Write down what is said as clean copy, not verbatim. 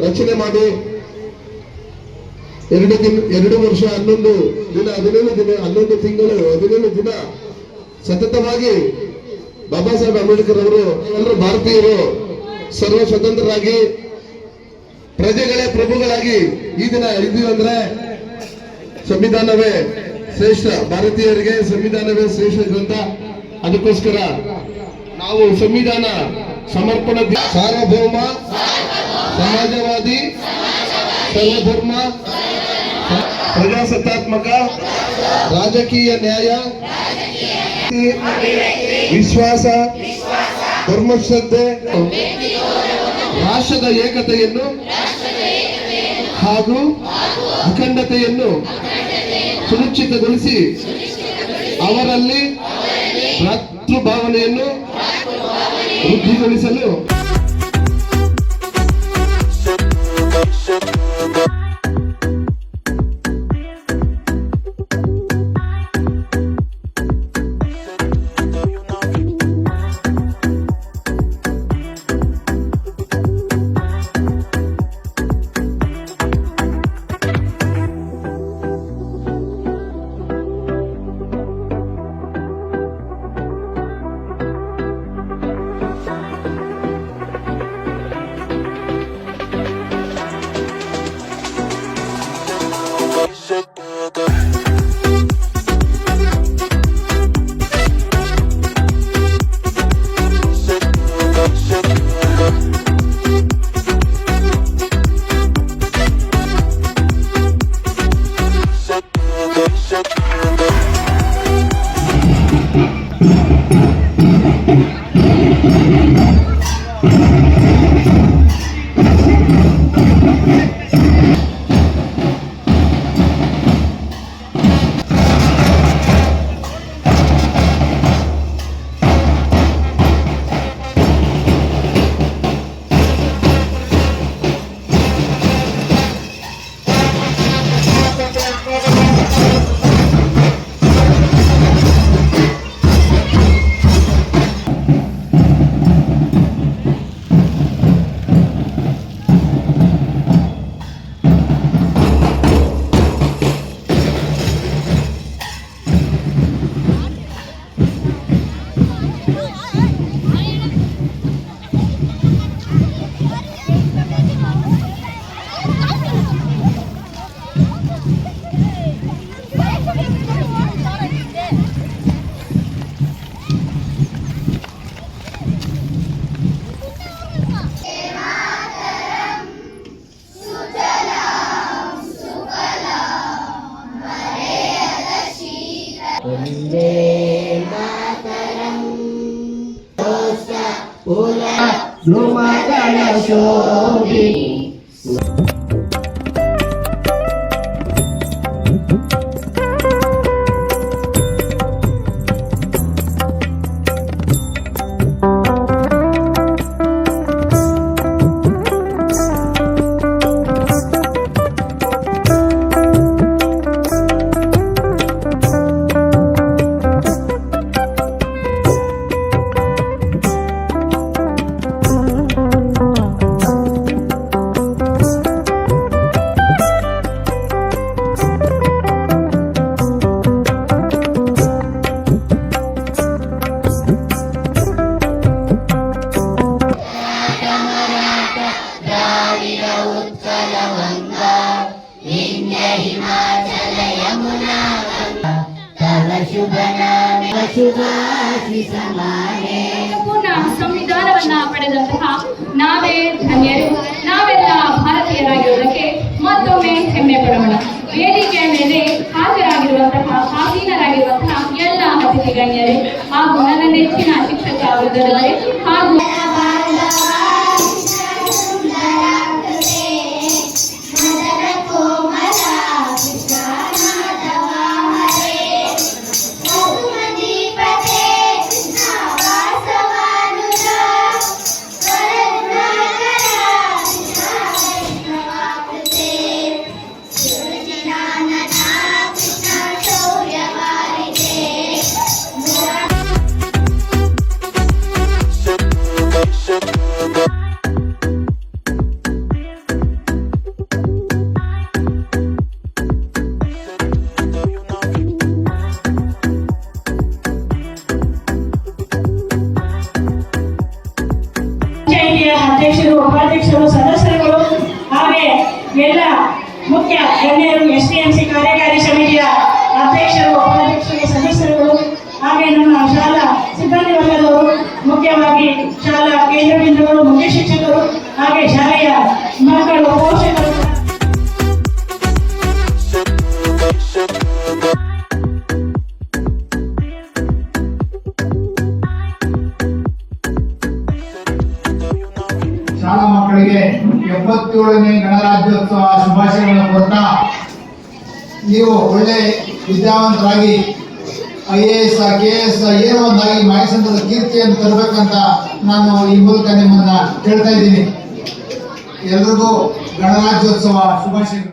ರಚನೆ ಮಾಡಿ 2 ವರ್ಷ 11 ದಿನ 11 ತಿಂಗಳು 17 ದಿನ ಸತತವಾಗಿ ಬಾಬಾ ಸಾಹೇಬ್ ಅಂಬೇಡ್ಕರ್ ಅವರು ಎಲ್ಲರೂ ಭಾರತೀಯರು ಸರ್ವ ಸ್ವತಂತ್ರರಾಗಿ ಪ್ರಜೆಗಳೇ ಪ್ರಭುಗಳಾಗಿ ಈ ದಿನ ಇದ್ದೀವಿ ಅಂದ್ರೆ ಸಂವಿಧಾನವೇ ಶ್ರೇಷ್ಠ, ಭಾರತೀಯರಿಗೆ ಸಂವಿಧಾನವೇ ಶ್ರೇಷ್ಠ ಗ್ರಂಥ. ಅದಕ್ಕೋಸ್ಕರ ನಾವು ಸಂವಿಧಾನ ಸಮರ್ಪಣಾ ಸಾರ್ವಭೌಮ ಸಮಾಜವಾದಿ ಸರ್ವಧರ್ಮ ಪ್ರಜಾಸತ್ತಾತ್ಮಕ ರಾಜಕೀಯ ನ್ಯಾಯ ವಿಶ್ವಾಸ ಧರ್ಮಶ್ರದ್ಧೆ ರಾಷ್ಟ್ರದ ಏಕತೆಯನ್ನು ಹಾಗೂ ಅಖಂಡತೆಯನ್ನು ಸುನಿಶ್ಚಿತಗೊಳಿಸಿ ಅವರಲ್ಲಿ ಭ್ರಾತೃಭಾವನೆಯನ್ನು ವೃದ್ಧಿಗೊಳಿಸಲು ಸಂವಿಧಾನವನ್ನ ಪಡೆದಂತಹ ನಾವೇ ಧನ್ಯರು. ನಾವೆಲ್ಲ ಭಾರತೀಯರಾಗಿರುವುದಕ್ಕೆ ಮತ್ತೊಮ್ಮೆ ಹೆಮ್ಮೆ ಪಡೋಣ. ವೇದಿಕೆಯ ಮೇಲೆ ಹಾಜರಾಗಿರುವಂತಹ ಆಸೀನರಾಗಿರುವಂತಹ ಎಲ್ಲ ಅತಿಥಿ ಗಣ್ಯರೇ ಹಾಗೂ ನನ್ನ ನೆಚ್ಚಿನ ಶಿಕ್ಷಕ ವೃಂದರೇ ಹಾಗೂ ಶಾಲಾ ಕೇಂದ್ರ ಬಿಂದುಗಳು, ಮುಖ್ಯ ಶಿಕ್ಷಕರು ಹಾಗೆ ಶಾಲೆಯ ಮಕ್ಕಳು, ಪೋಷಕರು ಶಾಲಾ ಮಕ್ಕಳಿಗೆ 77ನೇ ಗಣರಾಜ್ಯೋತ್ಸವ ಶುಭಾಶಯಗಳನ್ನು ಕೋರ್ತಾ ನೀವು ಒಳ್ಳೆ ವಿದ್ಯಾವಂತರಾಗಿ IAS, KS ಏನೋ ಒಂದಾಗಿ ಮಾಯಸಂದ್ರದ ಕೀರ್ತಿಯನ್ನು ತರಬೇಕಂತ ನಾನು ಈ ಮೂಲಕ ನಿಮ್ಮನ್ನ ಕೇಳ್ತಾ ಇದ್ದೀನಿ. ಎಲ್ರಿಗೂ ಗಣರಾಜ್ಯೋತ್ಸವ ಶುಭಾಶಯಗಳು.